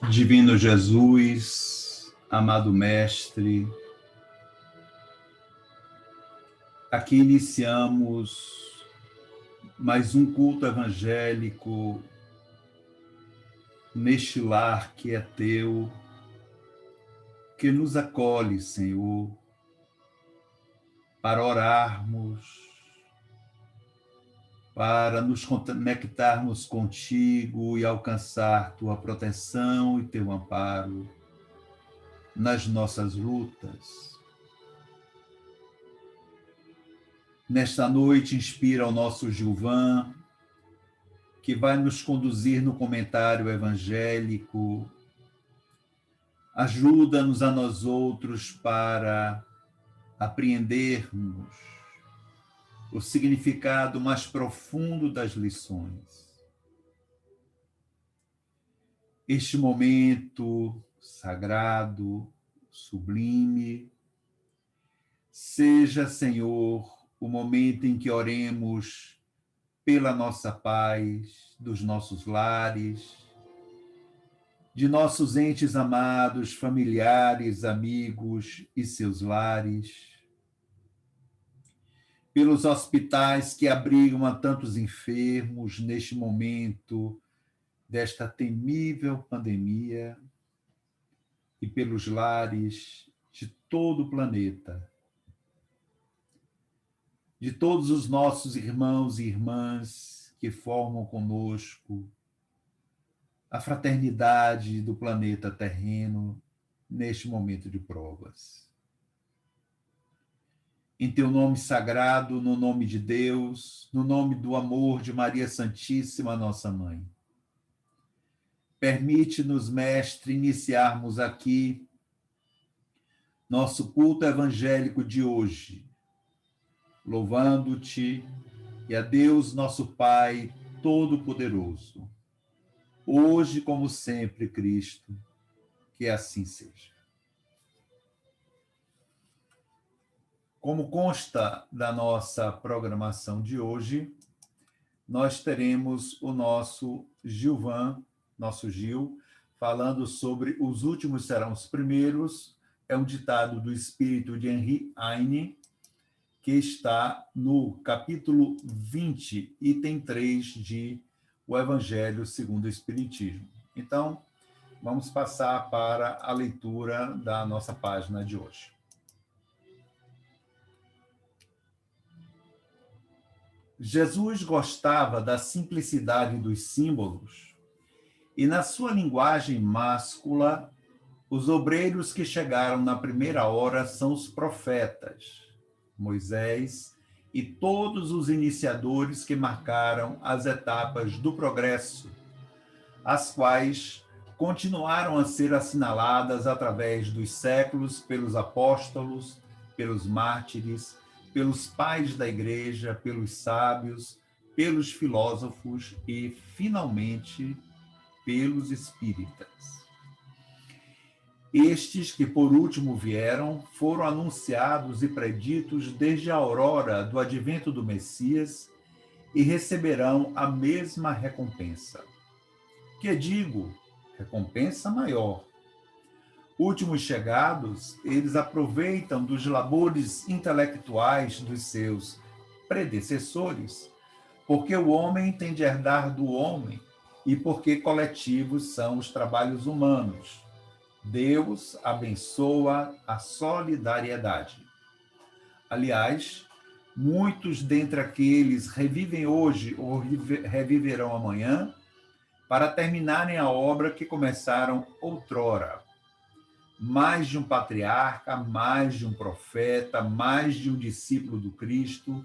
Divino Jesus, amado Mestre, aqui iniciamos mais um culto evangélico neste lar que é teu, que nos acolhe, Senhor, para orarmos, para nos conectarmos contigo e alcançar tua proteção e teu amparo nas nossas lutas. Nesta noite, inspira o nosso Gilvan, que vai nos conduzir no comentário evangélico. Ajuda-nos a nós outros para apreendermos o significado mais profundo das lições. Este momento sagrado, sublime, seja, Senhor, o momento em que oremos pela nossa paz, dos nossos lares, de nossos entes amados, familiares, amigos e seus lares, pelos hospitais que abrigam a tantos enfermos neste momento desta temível pandemia e pelos lares de todo o planeta, de todos os nossos irmãos e irmãs que formam conosco a fraternidade do planeta terreno neste momento de provas. Em teu nome sagrado, no nome de Deus, no nome do amor de Maria Santíssima, nossa Mãe, permite-nos, Mestre, iniciarmos aqui nosso culto evangélico de hoje, louvando-te e a Deus, nosso Pai Todo-Poderoso, hoje como sempre, Cristo, que assim seja. Como consta da nossa programação de hoje, nós teremos o nosso Gilvan, nosso Gil, falando sobre os últimos serão os primeiros. É um ditado do espírito de Henri Heine, que está no capítulo 20, item 3 de O Evangelho segundo o Espiritismo. Então, vamos passar para a leitura da nossa página de hoje. Jesus gostava da simplicidade dos símbolos e, na sua linguagem máscula, os obreiros que chegaram na primeira hora são os profetas, Moisés e todos os iniciadores que marcaram as etapas do progresso, as quais continuaram a ser assinaladas através dos séculos pelos apóstolos, pelos mártires, pelos pais da igreja, pelos sábios, pelos filósofos e, finalmente, pelos espíritas. Estes que por último vieram foram anunciados e preditos desde a aurora do advento do Messias e receberão a mesma recompensa. Que digo, recompensa maior. Últimos chegados, eles aproveitam dos labores intelectuais dos seus predecessores, porque o homem tem de herdar do homem e porque coletivos são os trabalhos humanos. Deus abençoa a solidariedade. Aliás, muitos dentre aqueles revivem hoje ou reviverão amanhã para terminarem a obra que começaram outrora. Mais de um patriarca, mais de um profeta, mais de um discípulo do Cristo,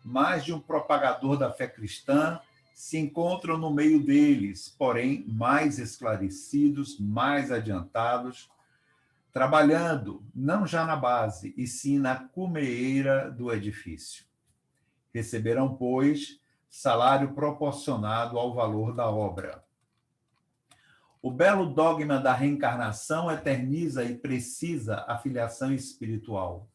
mais de um propagador da fé cristã se encontram no meio deles, porém mais esclarecidos, mais adiantados, trabalhando não já na base, e sim na cumeira do edifício. Receberão, pois, salário proporcionado ao valor da obra. O belo dogma da reencarnação eterniza e precisa a filiação espiritual.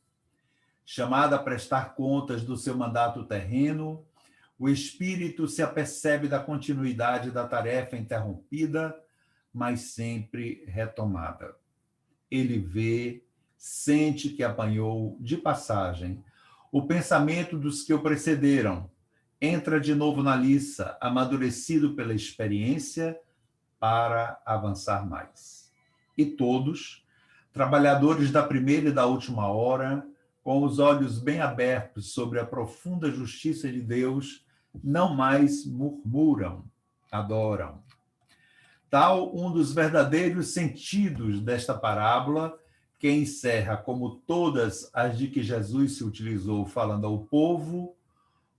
Chamada a prestar contas do seu mandato terreno, o espírito se apercebe da continuidade da tarefa interrompida, mas sempre retomada. Ele vê, sente que apanhou de passagem o pensamento dos que o precederam, entra de novo na liça, amadurecido pela experiência, para avançar mais. E todos, trabalhadores da primeira e da última hora, com os olhos bem abertos sobre a profunda justiça de Deus, não mais murmuram, adoram. Tal um dos verdadeiros sentidos desta parábola, que encerra, como todas as de que Jesus se utilizou falando ao povo,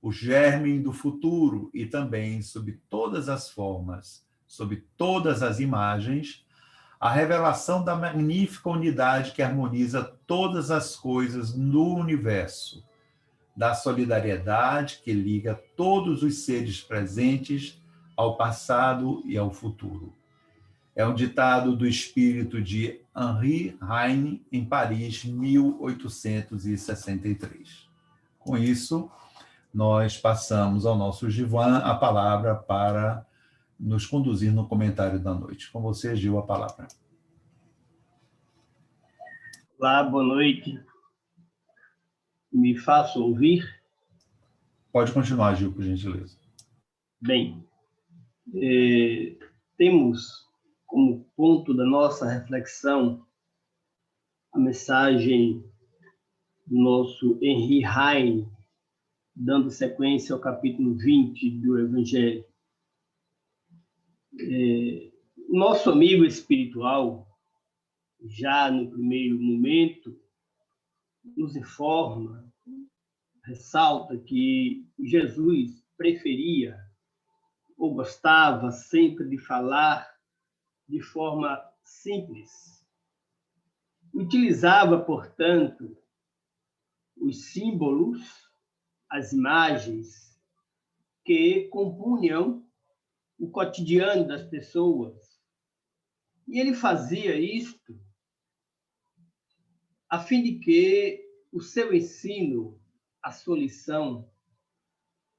o germe do futuro e também, sob todas as formas, sob todas as imagens, a revelação da magnífica unidade que harmoniza todas as coisas no universo, da solidariedade que liga todos os seres presentes ao passado e ao futuro. É um ditado do espírito de Henri Heine, em Paris, 1863. Com isso, nós passamos ao nosso Givan a palavra para nos conduzir no comentário da noite. Com você, Gil, a palavra. Olá, boa noite. Me faço ouvir? Pode continuar, Gil, por gentileza. Bem, temos como ponto da nossa reflexão a mensagem do nosso Henri Heine, dando sequência ao capítulo 20 do Evangelho. Nosso amigo espiritual, já no primeiro momento, nos informa, ressalta que Jesus preferia ou gostava sempre de falar de forma simples. Utilizava, portanto, os símbolos, as imagens que compunham o cotidiano das pessoas. E ele fazia isto a fim de que o seu ensino, a sua lição,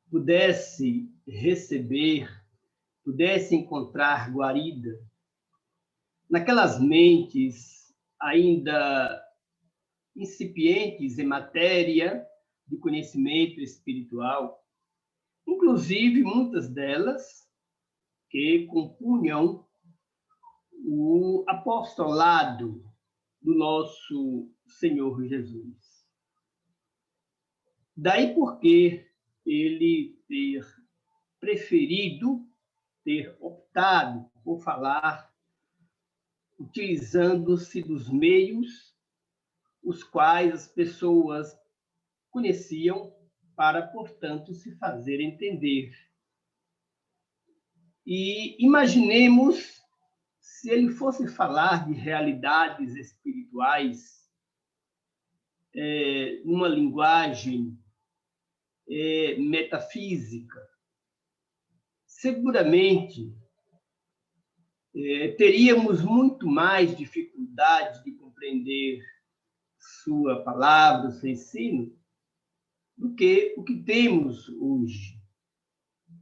pudesse receber, pudesse encontrar guarida naquelas mentes ainda incipientes em matéria de conhecimento espiritual, inclusive muitas delas que compunham o apostolado do nosso Senhor Jesus. Daí porque ele ter preferido, ter optado por falar utilizando-se dos meios os quais as pessoas conheciam para, portanto, se fazer entender. E imaginemos se ele fosse falar de realidades espirituais numa linguagem metafísica. Seguramente teríamos muito mais dificuldade de compreender sua palavra, seu ensino, do que o que temos hoje.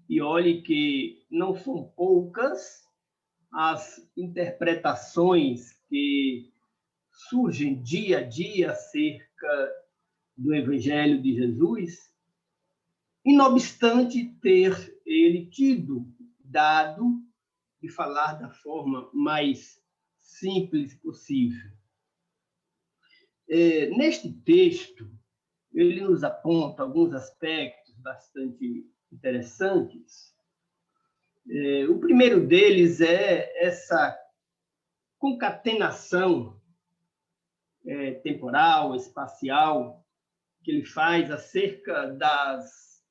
E olhe que não são poucas as interpretações que surgem dia a dia acerca do Evangelho de Jesus, e não obstante ter ele tido dado de falar da forma mais simples possível. Neste texto, ele nos aponta alguns aspectos bastante interessantes. O primeiro deles é essa concatenação temporal, espacial, que ele faz acerca das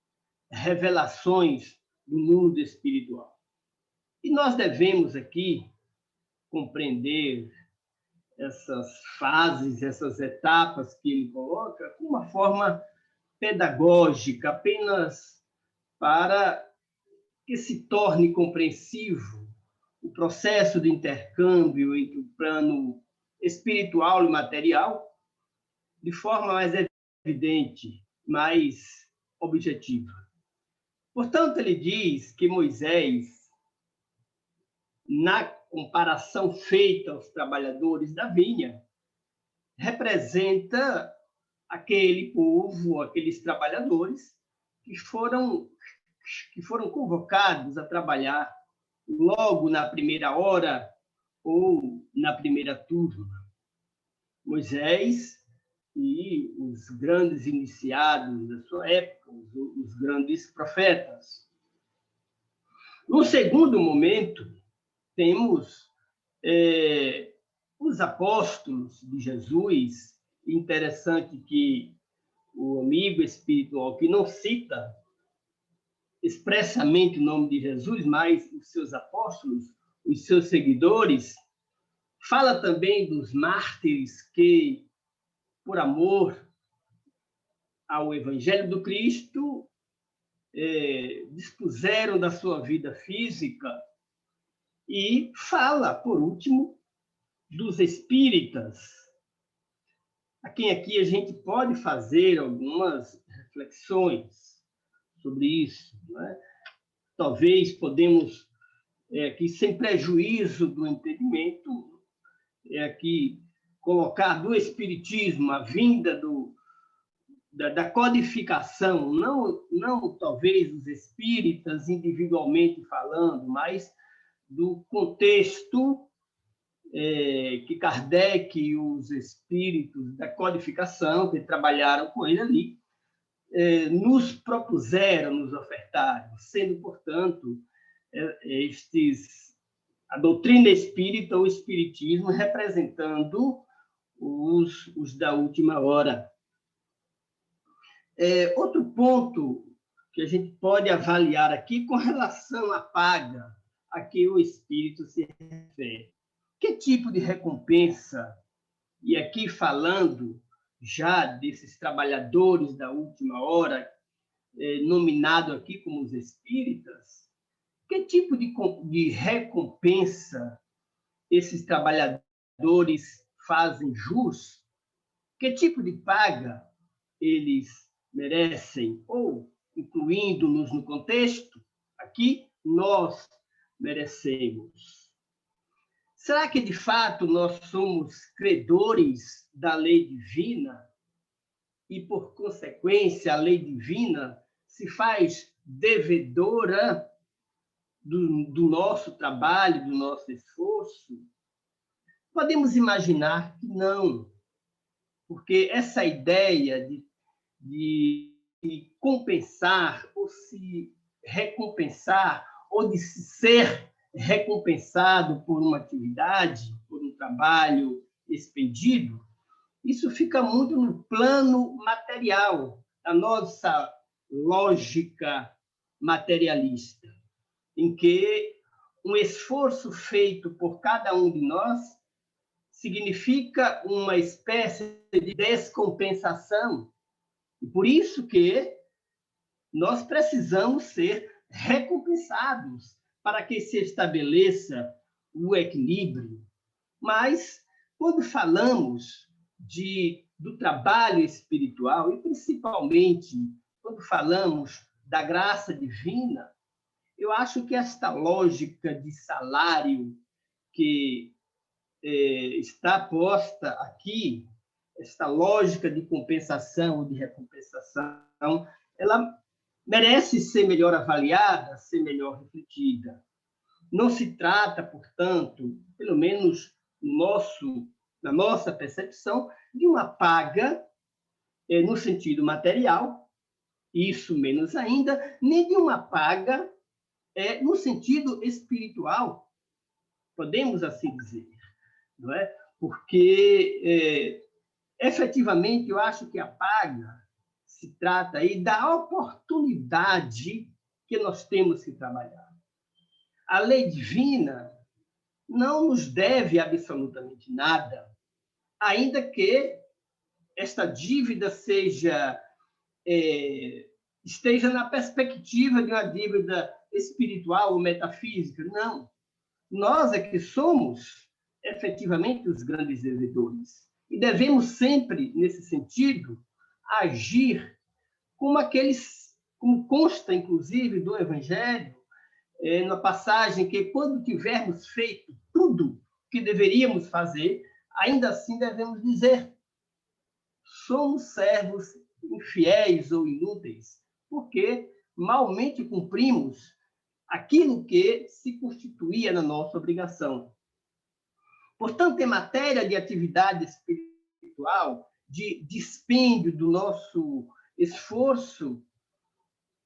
revelações do mundo espiritual. E nós devemos aqui compreender essas fases, essas etapas que ele coloca, com uma forma pedagógica, apenas para que se torne compreensivo o processo de intercâmbio entre o plano espiritual e material, de forma mais evidente, mais objetiva. Portanto, ele diz que Moisés na comparação feita aos trabalhadores da vinha, representa aquele povo, aqueles trabalhadores que foram convocados a trabalhar logo na primeira hora ou na primeira turma. Moisés e os grandes iniciados da sua época, os grandes profetas. No segundo momento, temos os apóstolos de Jesus. Interessante que o amigo espiritual, que não cita expressamente o nome de Jesus, mas os seus apóstolos, os seus seguidores, fala também dos mártires que, por amor ao Evangelho do Cristo, dispuseram da sua vida física, e fala, por último, dos espíritas, a quem aqui a gente pode fazer algumas reflexões sobre isso, não é? Talvez podemos, aqui sem prejuízo do entendimento, aqui colocar do espiritismo a vinda da codificação, não talvez os espíritas individualmente falando, mas do contexto que Kardec e os espíritos da codificação, que trabalharam com ele ali, nos propuseram, nos ofertaram, sendo, portanto, a doutrina espírita, o espiritismo, representando os da última hora. Outro ponto que a gente pode avaliar aqui com relação à paga a que o espírito se refere. Que tipo de recompensa, e aqui falando já desses trabalhadores da última hora, nominado aqui como os espíritas, que tipo de recompensa esses trabalhadores fazem jus? Que tipo de paga eles merecem? Ou, incluindo-nos no contexto, aqui nós merecemos. Será que, de fato, nós somos credores da lei divina e, por consequência, a lei divina se faz devedora do nosso trabalho, do nosso esforço? Podemos imaginar que não, porque essa ideia de compensar ou se recompensar ou de ser recompensado por uma atividade, por um trabalho expedido, isso fica muito no plano material, da nossa lógica materialista, em que um esforço feito por cada um de nós significa uma espécie de descompensação. E por isso que nós precisamos ser recompensados para que se estabeleça o equilíbrio. Mas, quando falamos do trabalho espiritual, e principalmente quando falamos da graça divina, eu acho que esta lógica de salário que está posta aqui, esta lógica de compensação ou de recompensação, ela merece ser melhor avaliada, ser melhor refletida. Não se trata, portanto, pelo menos na nossa percepção, de uma paga no sentido material, isso menos ainda, nem de uma paga no sentido espiritual, podemos assim dizer, não é? Porque, efetivamente, eu acho que a paga se trata aí da oportunidade que nós temos que trabalhar. A lei divina não nos deve absolutamente nada, ainda que esta dívida esteja na perspectiva de uma dívida espiritual ou metafísica. Não. Nós é que somos, efetivamente, os grandes devedores. E devemos sempre, nesse sentido, agir como consta, inclusive, do Evangelho, na passagem que quando tivermos feito tudo que deveríamos fazer, ainda assim devemos dizer: somos servos infiéis ou inúteis, porque malmente cumprimos aquilo que se constituía na nossa obrigação. Portanto, em matéria de atividade espiritual, de dispêndio do nosso esforço,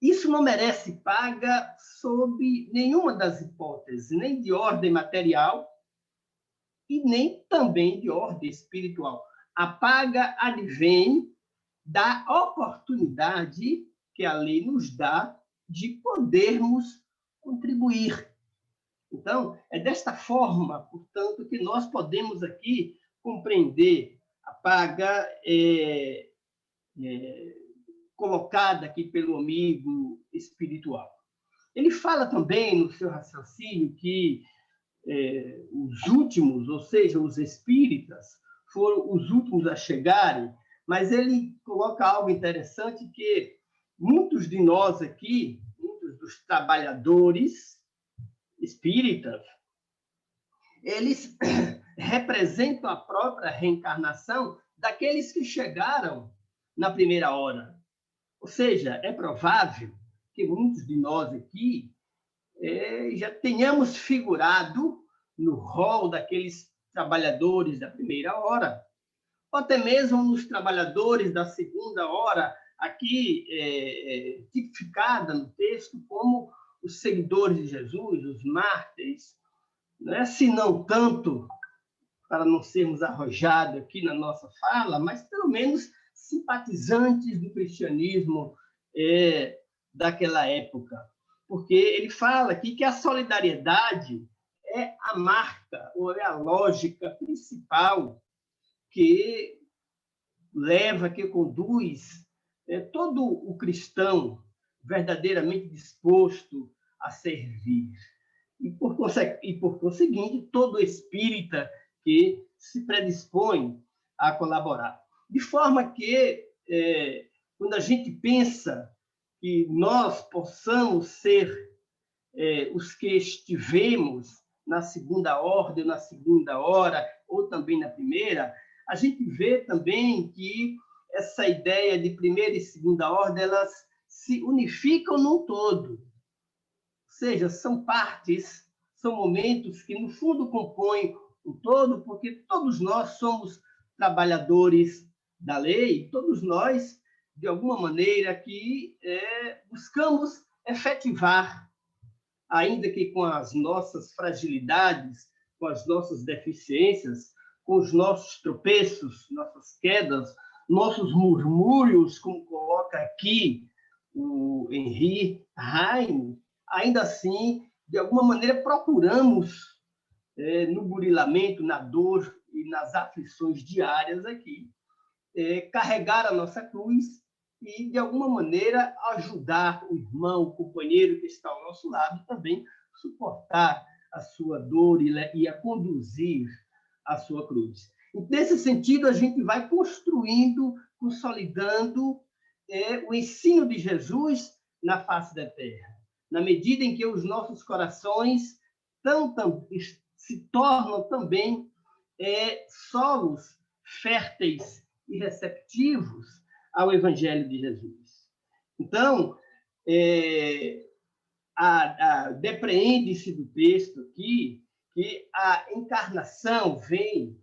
isso não merece paga sob nenhuma das hipóteses, nem de ordem material e nem também de ordem espiritual. A paga advém da oportunidade que a lei nos dá de podermos contribuir. Então, é desta forma, portanto, que nós podemos aqui compreender a paga colocada aqui pelo amigo espiritual. Ele fala também no seu raciocínio que os últimos, ou seja, os espíritas, foram os últimos a chegarem, mas ele coloca algo interessante que muitos de nós aqui, muitos dos trabalhadores espíritas, eles representam a própria reencarnação daqueles que chegaram na primeira hora. Ou seja, é provável que muitos de nós aqui já tenhamos figurado no rol daqueles trabalhadores da primeira hora, ou até mesmo nos trabalhadores da segunda hora, aqui tipificada no texto como os seguidores de Jesus, os mártires, né? Se não tanto, para não sermos arrojados aqui na nossa fala, mas pelo menos simpatizantes do cristianismo daquela época. Porque ele fala aqui que a solidariedade é a marca, ou é a lógica principal que leva, que conduz todo o cristão verdadeiramente disposto a servir. E, por conseguinte, todo espírita que se predispõe a colaborar. De forma que, quando a gente pensa que nós possamos ser os que estivemos na segunda ordem, na segunda hora, ou também na primeira, a gente vê também que essa ideia de primeira e segunda ordem, elas se unificam num todo. Ou seja, são partes, são momentos que, no fundo, compõem um todo, porque todos nós somos trabalhadores da lei, todos nós, de alguma maneira, que buscamos efetivar, ainda que com as nossas fragilidades, com as nossas deficiências, com os nossos tropeços, nossas quedas, nossos murmúrios, como coloca aqui o Henri Heine, ainda assim, de alguma maneira, procuramos, no burilamento, na dor e nas aflições diárias aqui, carregar a nossa cruz e, de alguma maneira, ajudar o irmão, o companheiro que está ao nosso lado também suportar a sua dor e a conduzir a sua cruz. E, nesse sentido, a gente vai construindo, consolidando o ensino de Jesus na face da terra, na medida em que os nossos corações se tornam também solos férteis e receptivos ao Evangelho de Jesus. Então, depreende-se do texto aqui que a encarnação vem,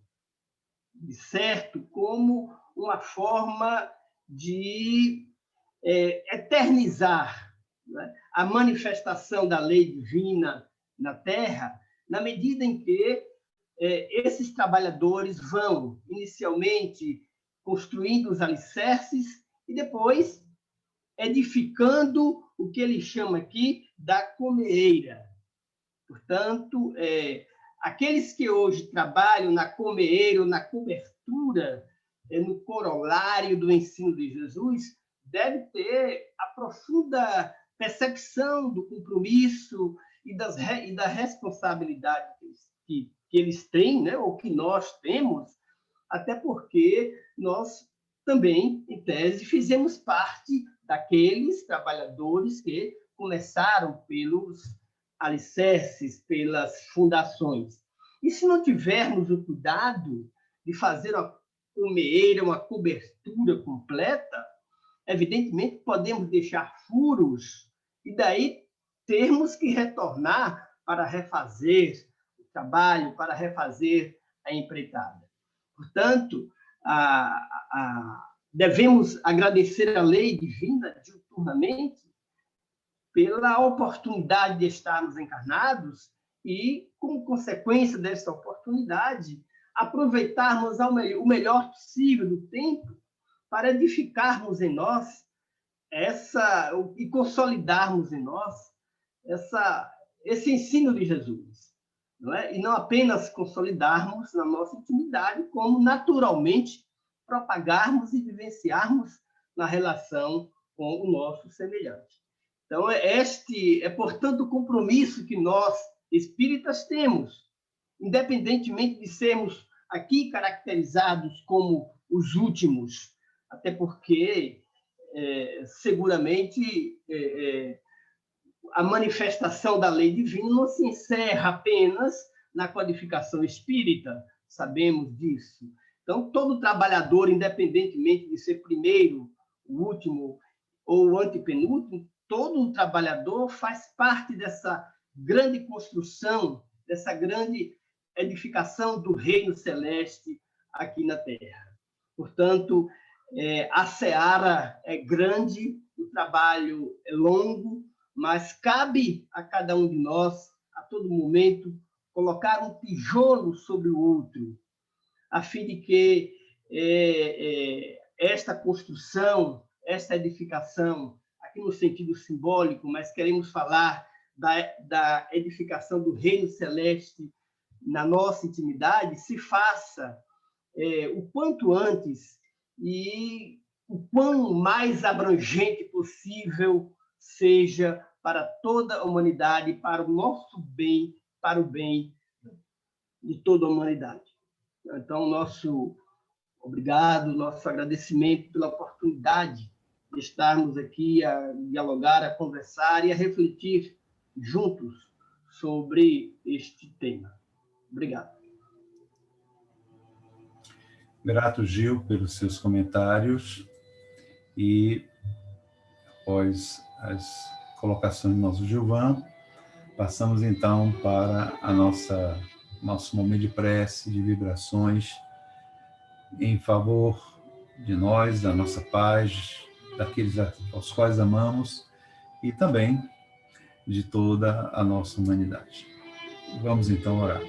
de certo, como uma forma de eternizar, né, a manifestação da lei divina na Terra, na medida em que esses trabalhadores vão, inicialmente, construindo os alicerces e depois edificando o que ele chama aqui da comeeira. Portanto, aqueles que hoje trabalham na comeeira ou na cobertura, no corolário do ensino de Jesus, devem ter a profunda percepção do compromisso e da responsabilidade que eles têm, né, ou que nós temos, até porque nós também, em tese, fizemos parte daqueles trabalhadores que começaram pelos alicerces, pelas fundações. E se não tivermos o cuidado de fazer uma cumeira, uma cobertura completa, evidentemente podemos deixar furos e daí termos que retornar para refazer o trabalho, para refazer a empreitada. Portanto, devemos agradecer a lei divina diuturnamente pela oportunidade de estarmos encarnados e, como consequência dessa oportunidade, aproveitarmos o melhor possível do tempo para edificarmos em nós e consolidarmos em nós esse ensino de Jesus. Não é? E não apenas consolidarmos na nossa intimidade, como naturalmente propagarmos e vivenciarmos na relação com o nosso semelhante. Então, este é, portanto, o compromisso que nós, espíritas, temos, independentemente de sermos aqui caracterizados como os últimos, até porque, seguramente, a manifestação da lei divina não se encerra apenas na codificação espírita, sabemos disso. Então, todo trabalhador, independentemente de ser primeiro, o último ou o antepenúltimo, todo trabalhador faz parte dessa grande construção, dessa grande edificação do reino celeste aqui na Terra. Portanto, a seara é grande, o trabalho é longo, mas cabe a cada um de nós, a todo momento, colocar um tijolo sobre o outro, a fim de que esta construção, esta edificação, aqui no sentido simbólico, mas queremos falar da edificação do reino celeste na nossa intimidade, se faça o quanto antes e o quão mais abrangente possível seja para toda a humanidade, para o nosso bem, para o bem de toda a humanidade. Então, nosso obrigado, nosso agradecimento pela oportunidade de estarmos aqui a dialogar, a conversar e a refletir juntos sobre este tema. Obrigado. Grato, Gil, pelos seus comentários e, após as colocações do nosso Gilvan, passamos então para nosso momento de prece, de vibrações em favor de nós, da nossa paz, daqueles aos quais amamos e também de toda a nossa humanidade. Vamos então orar.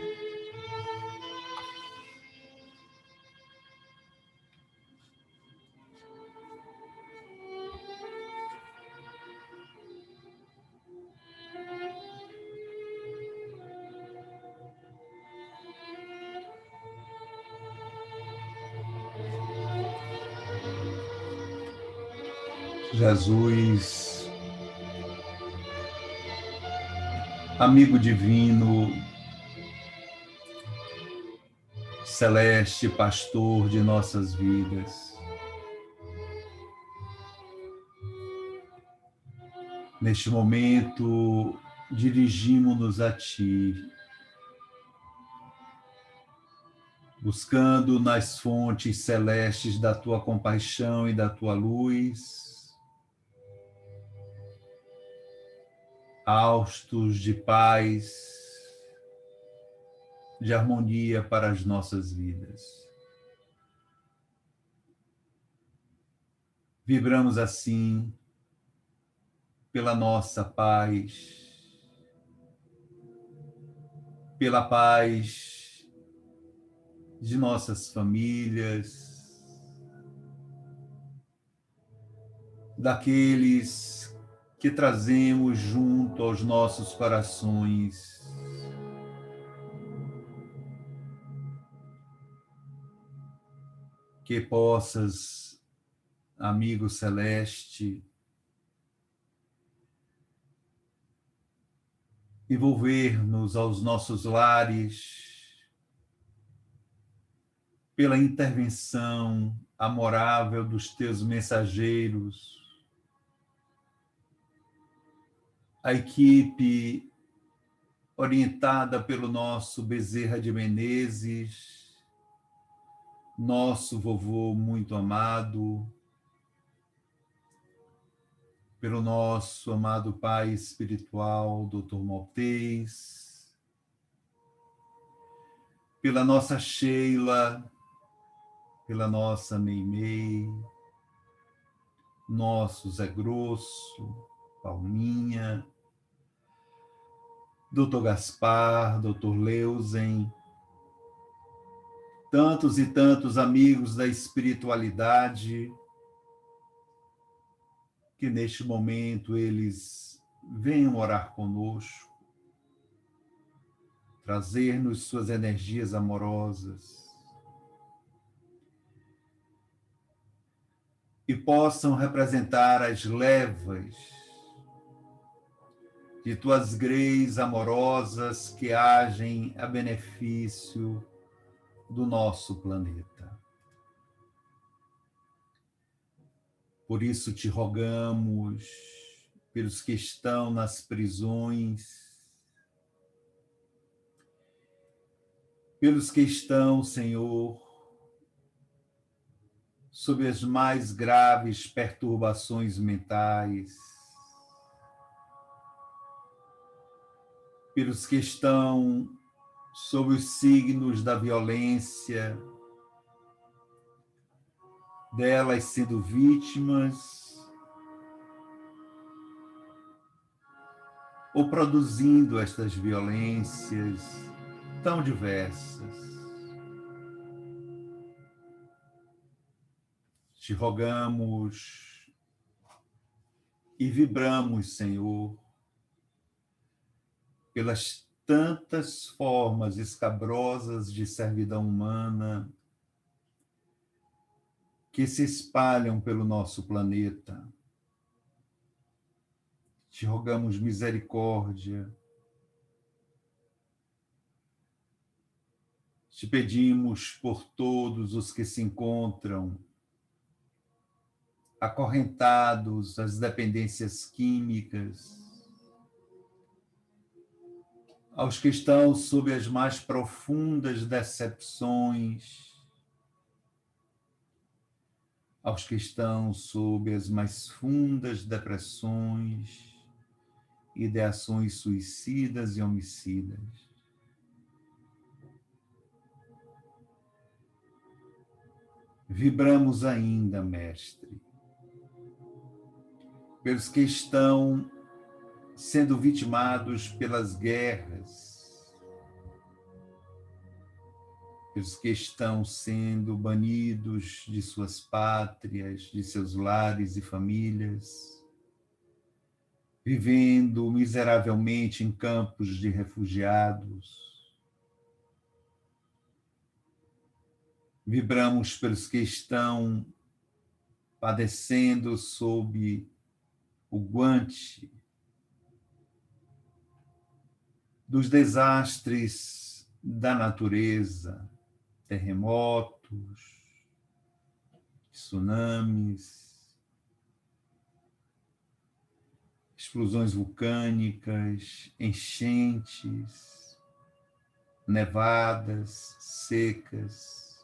Jesus, amigo divino, celeste, pastor de nossas vidas, neste momento dirigimos-nos a Ti, buscando nas fontes celestes da Tua compaixão e da Tua luz, haustos de paz, de harmonia para as nossas vidas. Vibramos assim pela nossa paz, pela paz de nossas famílias, daqueles que trazemos junto aos nossos corações. Que possas, amigo celeste, envolver-nos aos nossos lares pela intervenção amorável dos teus mensageiros, a equipe orientada pelo nosso Bezerra de Menezes, nosso vovô muito amado, pelo nosso amado pai espiritual, Dr. Maltês, pela nossa Sheila, pela nossa Meimei, nosso Zé Grosso, Palminha, Dr. Gaspar, Dr. Leusen, tantos e tantos amigos da espiritualidade, que neste momento eles venham orar conosco, trazer-nos suas energias amorosas e possam representar as levas de tuas greis amorosas que agem a benefício do nosso planeta. Por isso te rogamos, pelos que estão nas prisões, pelos que estão, Senhor, sob as mais graves perturbações mentais, pelos que estão sob os signos da violência, delas sendo vítimas ou produzindo estas violências tão diversas. Te rogamos e vibramos, Senhor, pelas tantas formas escabrosas de servidão humana que se espalham pelo nosso planeta. Te rogamos misericórdia. Te pedimos por todos os que se encontram acorrentados às dependências químicas, aos que estão sob as mais profundas decepções, aos que estão sob as mais fundas depressões, ideações suicidas e homicidas. Vibramos ainda, Mestre, pelos que estão sendo vitimados pelas guerras, pelos que estão sendo banidos de suas pátrias, de seus lares e famílias, vivendo miseravelmente em campos de refugiados. Vibramos pelos que estão padecendo sob o guante dos desastres da natureza, terremotos, tsunamis, explosões vulcânicas, enchentes, nevadas, secas.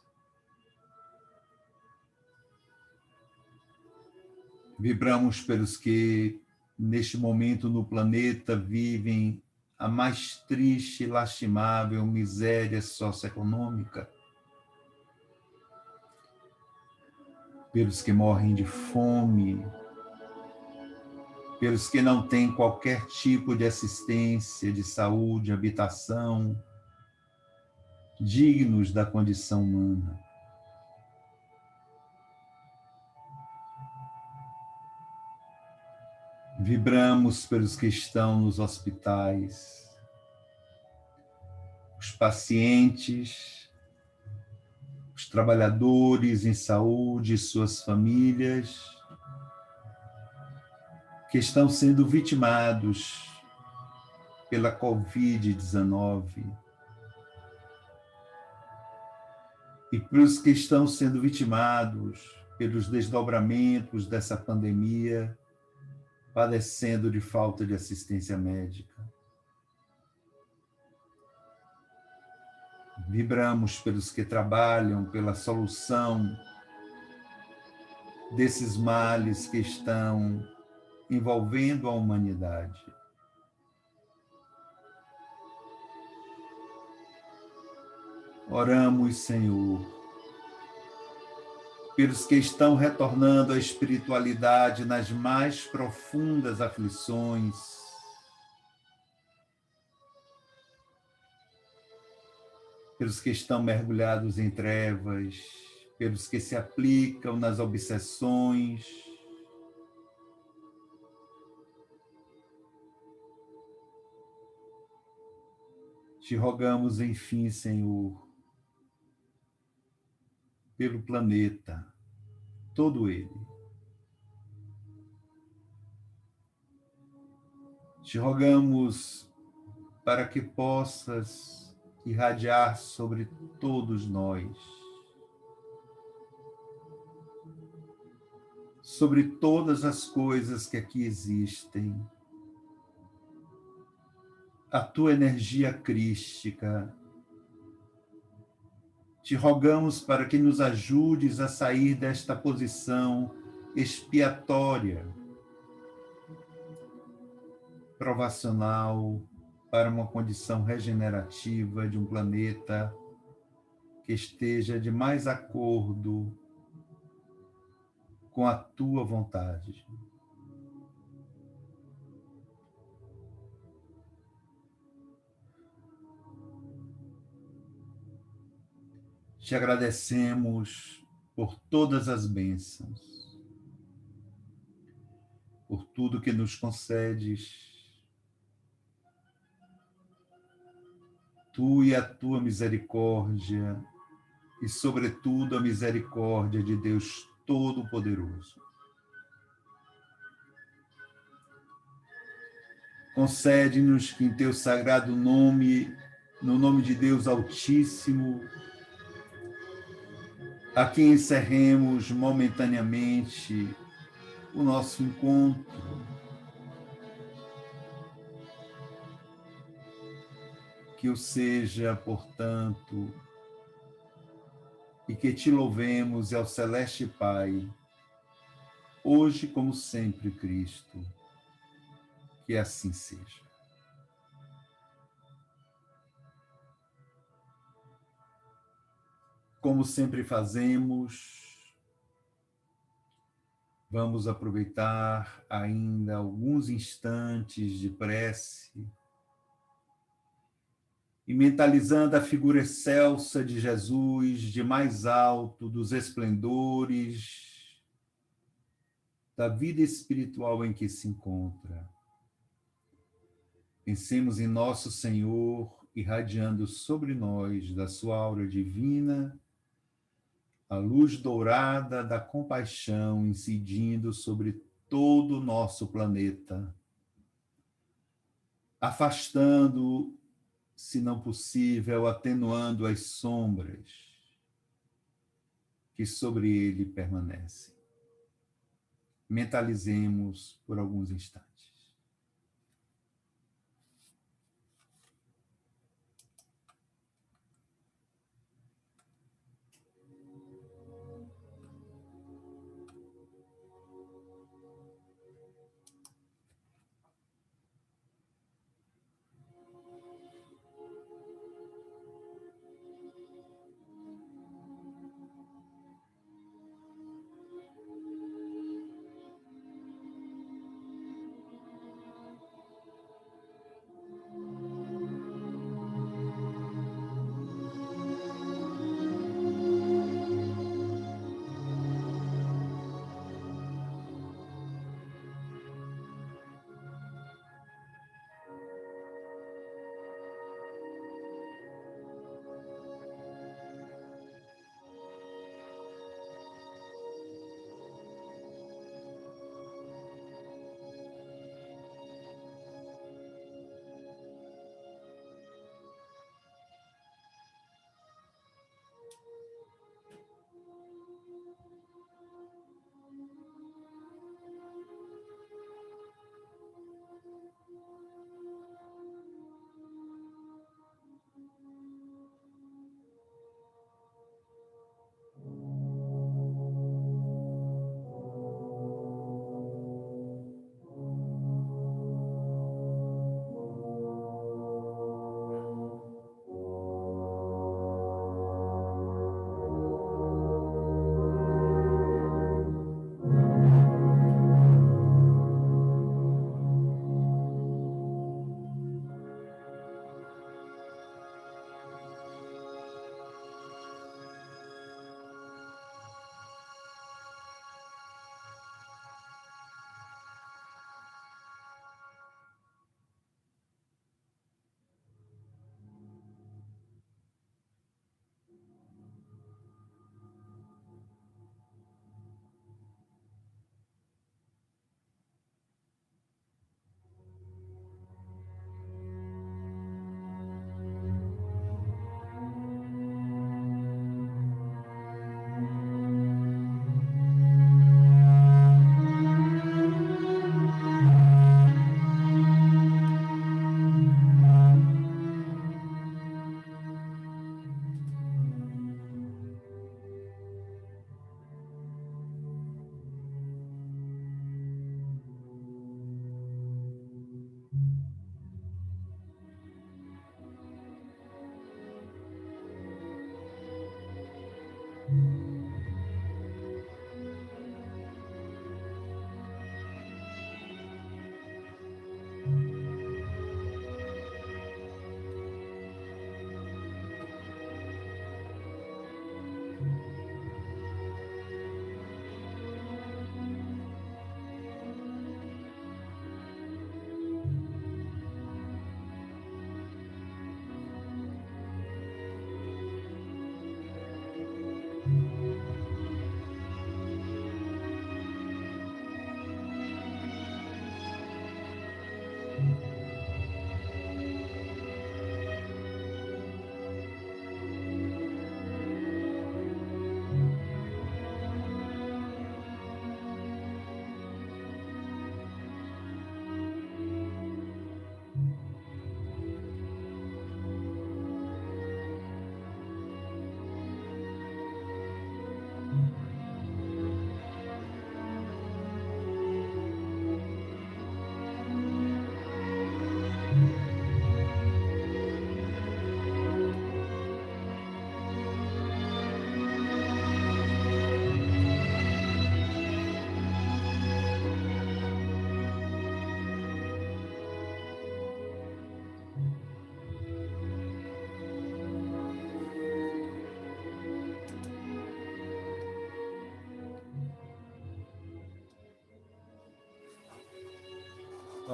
Vibramos pelos que, neste momento no planeta, vivem a mais triste e lastimável miséria socioeconômica, pelos que morrem de fome, pelos que não têm qualquer tipo de assistência de saúde, habitação, dignos da condição humana. Vibramos pelos que estão nos hospitais, os pacientes, os trabalhadores em saúde e suas famílias, que estão sendo vitimados pela Covid-19, e pelos que estão sendo vitimados pelos desdobramentos dessa pandemia, padecendo de falta de assistência médica. Vibramos pelos que trabalham pela solução desses males que estão envolvendo a humanidade. Oramos, Senhor, pelos que estão retornando à espiritualidade nas mais profundas aflições, pelos que estão mergulhados em trevas, pelos que se aplicam nas obsessões, te rogamos, enfim, Senhor, pelo planeta, todo ele. Te rogamos para que possas irradiar sobre todos nós, sobre todas as coisas que aqui existem, a tua energia crística. Te rogamos para que nos ajudes a sair desta posição expiatória, provacional, para uma condição regenerativa de um planeta que esteja de mais acordo com a tua vontade. Te agradecemos por todas as bênçãos, por tudo que nos concedes, tu e a tua misericórdia, e sobretudo a misericórdia de Deus Todo-Poderoso. Concede-nos que em teu sagrado nome, no nome de Deus Altíssimo, aqui encerremos momentaneamente o nosso encontro. Que o seja, portanto, e que te louvemos ao Celeste Pai, hoje como sempre, Cristo, que assim seja. Como sempre fazemos, vamos aproveitar ainda alguns instantes de prece e mentalizando a figura excelsa de Jesus, de mais alto dos esplendores da vida espiritual em que se encontra. Pensemos em nosso Senhor irradiando sobre nós da sua aura divina, a luz dourada da compaixão incidindo sobre todo o nosso planeta, afastando, se não possível, atenuando as sombras que sobre ele permanecem. Mentalizemos por alguns instantes.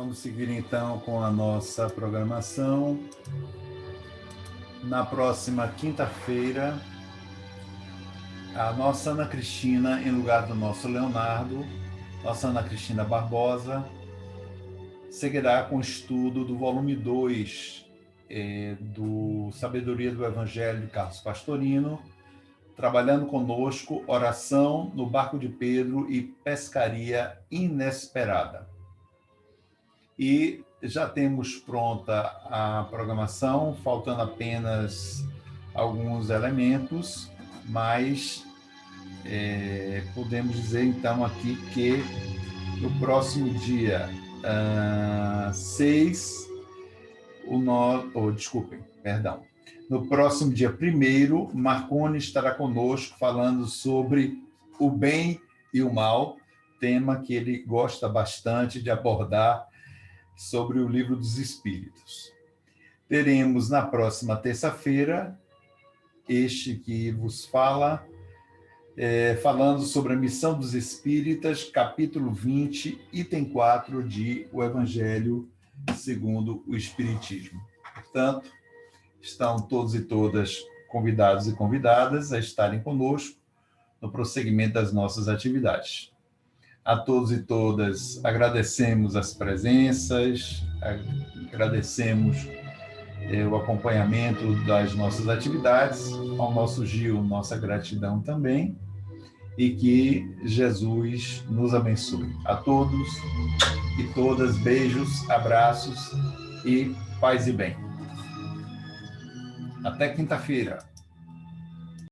Vamos seguir então com a nossa programação. Na próxima quinta-feira, a nossa Ana Cristina, em lugar do nosso Leonardo, nossa Ana Cristina Barbosa, seguirá com o estudo do volume 2 do Sabedoria do Evangelho de Carlos Pastorino, trabalhando conosco oração no barco de Pedro e pescaria inesperada. E já temos pronta a programação, faltando apenas alguns elementos, mas podemos dizer então aqui que no próximo dia 6, no próximo dia 1º, Marconi estará conosco falando sobre o bem e o mal, tema que ele gosta bastante de abordar sobre o Livro dos Espíritos. Teremos na próxima terça-feira, este que vos fala, falando sobre a missão dos Espíritas, capítulo 20, item 4 de O Evangelho segundo o Espiritismo. Portanto, estão todos e todas convidados e convidadas a estarem conosco no prosseguimento das nossas atividades. A todos e todas agradecemos as presenças, agradecemos o acompanhamento das nossas atividades, ao nosso Gil, nossa gratidão também, e que Jesus nos abençoe. A todos e todas, beijos, abraços e paz e bem. Até quinta-feira.